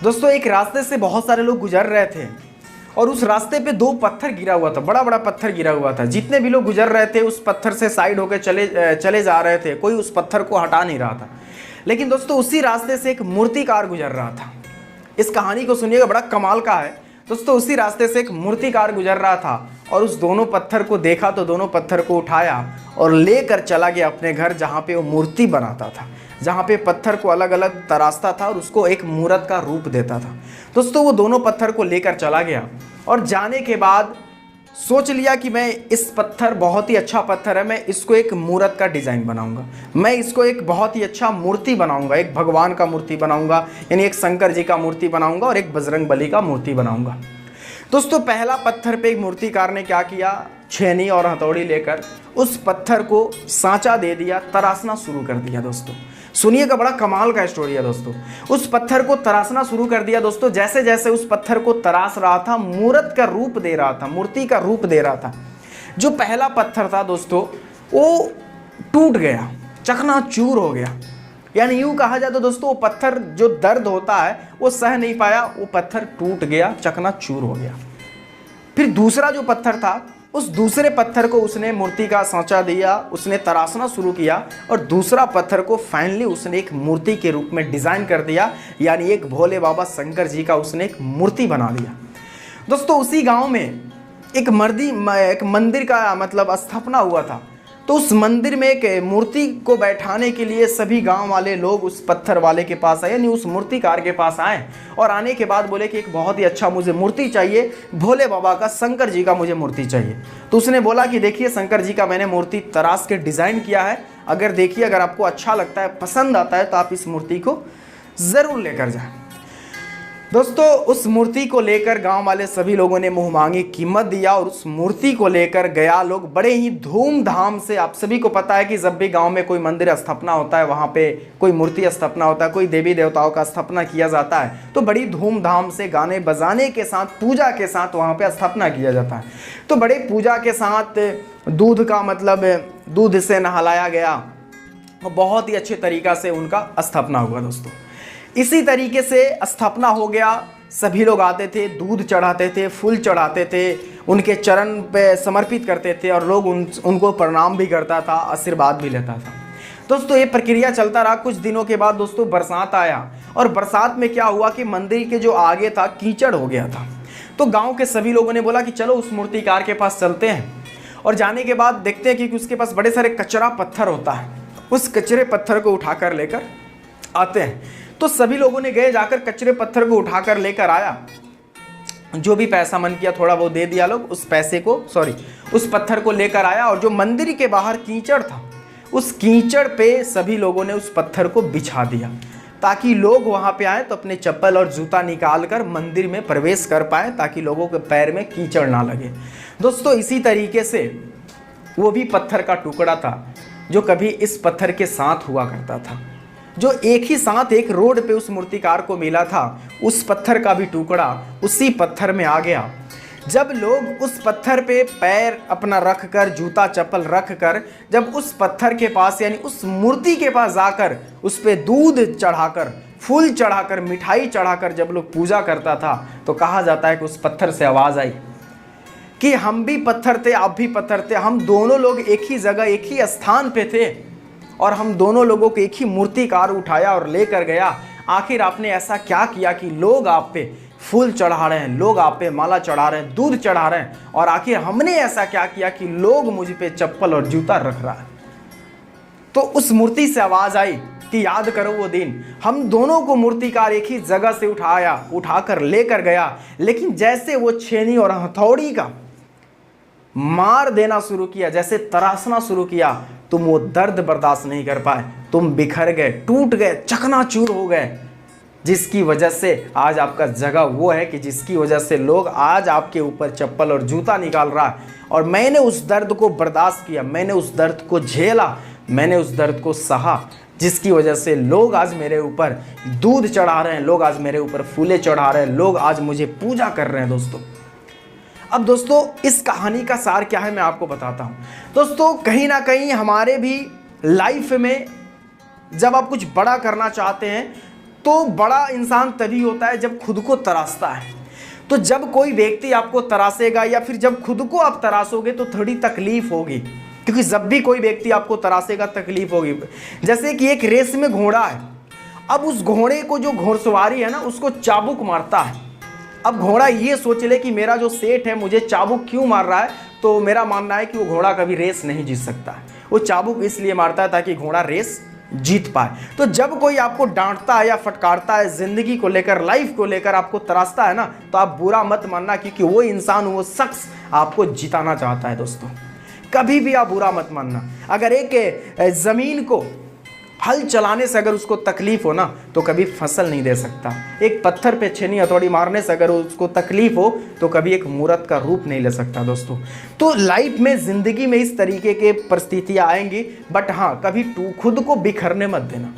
दोस्तों एक रास्ते से बहुत सारे लोग गुजर रहे थे और उस रास्ते पे दो पत्थर गिरा हुआ था, बड़ा बड़ा पत्थर गिरा हुआ था। जितने भी लोग गुजर रहे थे उस पत्थर से साइड होकर चले जा रहे थे, कोई उस पत्थर को हटा नहीं रहा था। लेकिन दोस्तों उसी रास्ते से एक मूर्तिकार गुजर रहा था। इस कहानी को सुनिएगा, बड़ा कमाल का है दोस्तों। उसी रास्ते से एक मूर्तिकार गुजर रहा था और उस दोनों पत्थर को देखा तो दोनों पत्थर को उठाया और लेकर चला गया अपने घर, जहाँ पे वो मूर्ति बनाता था, जहाँ पे पत्थर को अलग अलग तराशता था और उसको एक मूर्त का रूप देता था। दोस्तों वो दोनों पत्थर को लेकर चला गया और जाने के बाद सोच लिया कि मैं इस पत्थर बहुत ही अच्छा पत्थर है, मैं इसको एक मूर्त का डिज़ाइन बनाऊंगा, मैं इसको एक बहुत ही अच्छा मूर्ति बनाऊंगा, एक भगवान का मूर्ति बनाऊंगा, यानी एक शंकर जी का मूर्ति बनाऊंगा और एक बजरंग बली का मूर्ति बनाऊंगा। दोस्तों पहला पत्थर पे एक मूर्तिकार ने क्या किया, छेनी और हथौड़ी लेकर उस पत्थर को सांचा दे दिया, तराशना शुरू कर दिया। दोस्तों सुनिएगा, बड़ा कमाल का स्टोरी है दोस्तों। उस पत्थर को तराशना शुरू कर दिया दोस्तों। जैसे जैसे उस पत्थर को तराश रहा था, मूर्त का रूप दे रहा था, मूर्ति का रूप दे रहा था, जो पहला पत्थर था दोस्तों वो टूट गया, चकनाचूर हो गया। यानी यूं कहा जाए तो दोस्तों वो पत्थर जो दर्द होता है वो सह नहीं पाया, वो पत्थर टूट गया, चकनाचूर हो गया। फिर दूसरा जो पत्थर था, उस दूसरे पत्थर को उसने मूर्ति का सांचा दिया, उसने तराशना शुरू किया और दूसरा पत्थर को फाइनली उसने एक मूर्ति के रूप में डिज़ाइन कर दिया, यानी एक भोले बाबा शंकर जी का उसने एक मूर्ति बना दिया। दोस्तों उसी गांव में एक मंदिर का मतलब स्थापना हुआ था। तो उस मंदिर में एक मूर्ति को बैठाने के लिए सभी गांव वाले लोग उस पत्थर वाले के पास आए, यानी उस मूर्तिकार के पास आए और आने के बाद बोले कि एक बहुत ही अच्छा मुझे मूर्ति चाहिए, भोले बाबा का, शंकर जी का मुझे मूर्ति चाहिए। तो उसने बोला कि देखिए शंकर जी का मैंने मूर्ति तराश के डिज़ाइन किया है, अगर देखिए अगर आपको अच्छा लगता है, पसंद आता है तो आप इस मूर्ति को ज़रूर लेकर जाएं। दोस्तों उस मूर्ति को लेकर गांव वाले सभी लोगों ने मुंह मांगी कीमत दिया और उस मूर्ति को लेकर गया लोग बड़े ही धूमधाम से। आप सभी को पता है कि जब भी गांव में कोई मंदिर स्थापना होता है, वहां पे कोई मूर्ति स्थापना होता है, कोई देवी देवताओं का स्थापना किया जाता है, तो बड़ी धूमधाम से गाने बजाने के साथ, पूजा के साथ वहाँ पे स्थापना किया जाता है। तो बड़े पूजा के साथ दूध का मतलब दूध से नहलाया गया और बहुत ही अच्छे तरीक़ा से उनका स्थापना हुआ। दोस्तों इसी तरीके से स्थापना हो गया, सभी लोग आते थे, दूध चढ़ाते थे, फूल चढ़ाते थे, उनके चरण पे समर्पित करते थे और लोग उनको प्रणाम भी करता था, आशीर्वाद भी लेता था। दोस्तों ये प्रक्रिया चलता रहा। कुछ दिनों के बाद दोस्तों बरसात आया और बरसात में क्या हुआ कि मंदिर के जो आगे था कीचड़ हो गया था। तो गाँव के सभी लोगों ने बोला कि चलो उस मूर्तिकार के पास चलते हैं और जाने के बाद देखते हैं कि उसके पास बड़े सारे कचरा पत्थर होता है, उस कचरे पत्थर को उठाकर लेकर आते हैं। तो सभी लोगों ने गए, जाकर कचरे पत्थर को उठाकर लेकर आया, जो भी पैसा मन किया थोड़ा वो दे दिया लोग, उस पैसे को उस पत्थर को लेकर आया और जो मंदिर के बाहर कीचड़ था उस कीचड़ पे सभी लोगों ने उस पत्थर को बिछा दिया ताकि लोग वहां पे आए तो अपने चप्पल और जूता निकाल कर मंदिर में प्रवेश कर पाए, ताकि लोगों के पैर में कीचड़ ना लगे। दोस्तों इसी तरीके से वो भी पत्थर का टुकड़ा था जो कभी इस पत्थर के साथ हुआ करता था, जो एक ही साथ एक रोड पे उस मूर्तिकार को मिला था, उस पत्थर का भी टुकड़ा उसी पत्थर में आ गया। जब लोग उस पत्थर पे पैर अपना रख कर, जूता चप्पल रख कर, जब उस पत्थर के पास यानी उस मूर्ति के पास जाकर उस पे दूध चढ़ाकर, फूल चढ़ाकर, मिठाई चढ़ाकर जब लोग पूजा करता था, तो कहा जाता है कि उस पत्थर से आवाज़ आई कि हम भी पत्थर थे, आप भी पत्थर थे, हम दोनों लोग एक ही जगह, एक ही स्थान पे थे और हम दोनों लोगों को एक ही मूर्तिकार उठाया और लेकर गया। आखिर आपने ऐसा क्या किया कि लोग आप पे फूल चढ़ा रहे हैं, लोग आप पे माला चढ़ा रहे हैं, दूध चढ़ा रहे हैं, और आखिर हमने ऐसा क्या किया कि लोग मुझ पे चप्पल और जूता रख रहा है। तो उस मूर्ति से आवाज़ आई कि याद करो वो दिन, हम दोनों को मूर्तिकार एक ही जगह से उठाकर लेकर गया, लेकिन जैसे वो छेनी और हथौड़ी का मार देना शुरू किया, जैसे तराशना शुरू किया, तुम वो दर्द बर्दाश्त नहीं कर पाए, तुम बिखर गए, टूट गए, चकनाचूर हो गए, जिसकी वजह से आज आपका जगह वो है कि जिसकी वजह से लोग आज आपके ऊपर चप्पल और जूता निकाल रहा है। और मैंने उस दर्द को बर्दाश्त किया, मैंने उस दर्द को झेला, मैंने उस दर्द को सहा, जिसकी वजह से लोग आज मेरे ऊपर दूध चढ़ा रहे हैं, लोग आज मेरे ऊपर फूले चढ़ा रहे हैं, लोग आज मुझे पूजा कर रहे हैं। दोस्तों अब दोस्तों इस कहानी का सार क्या है मैं आपको बताता हूँ। दोस्तों कहीं ना कहीं हमारे भी लाइफ में जब आप कुछ बड़ा करना चाहते हैं तो बड़ा इंसान तभी होता है जब खुद को तराशता है। तो जब कोई व्यक्ति आपको तराशेगा या फिर जब खुद को आप तराशोगे तो थोड़ी तकलीफ होगी, क्योंकि जब भी कोई व्यक्ति आपको तराशेगा तकलीफ होगी। जैसे कि एक रेस में घोड़ा है, अब उस घोड़े को जो घोड़सवारी है ना उसको चाबुक मारता है। अब घोड़ा ये सोच ले कि मेरा जो सेठ है मुझे चाबुक क्यों मार रहा है, तो मेरा मानना है कि वो घोड़ा कभी रेस नहीं जीत सकता है। वो चाबुक इसलिए मारता है ताकि घोड़ा रेस जीत पाए। तो जब कोई आपको डांटता है या फटकारता है, जिंदगी को लेकर, लाइफ को लेकर आपको तराशता है ना, तो आप बुरा मत मानना, क्योंकि वो इंसान, वो शख्स आपको जिताना चाहता है। दोस्तों कभी भी आप बुरा मत मानना। अगर एक जमीन को हल चलाने से अगर उसको तकलीफ हो ना तो कभी फसल नहीं दे सकता। एक पत्थर पे छेनी हथौड़ी मारने से अगर उसको तकलीफ हो तो कभी एक मूर्त का रूप नहीं ले सकता। दोस्तों तो लाइफ में, जिंदगी में इस तरीके के परिस्थितियां आएंगी, बट हाँ कभी खुद को बिखरने मत देना।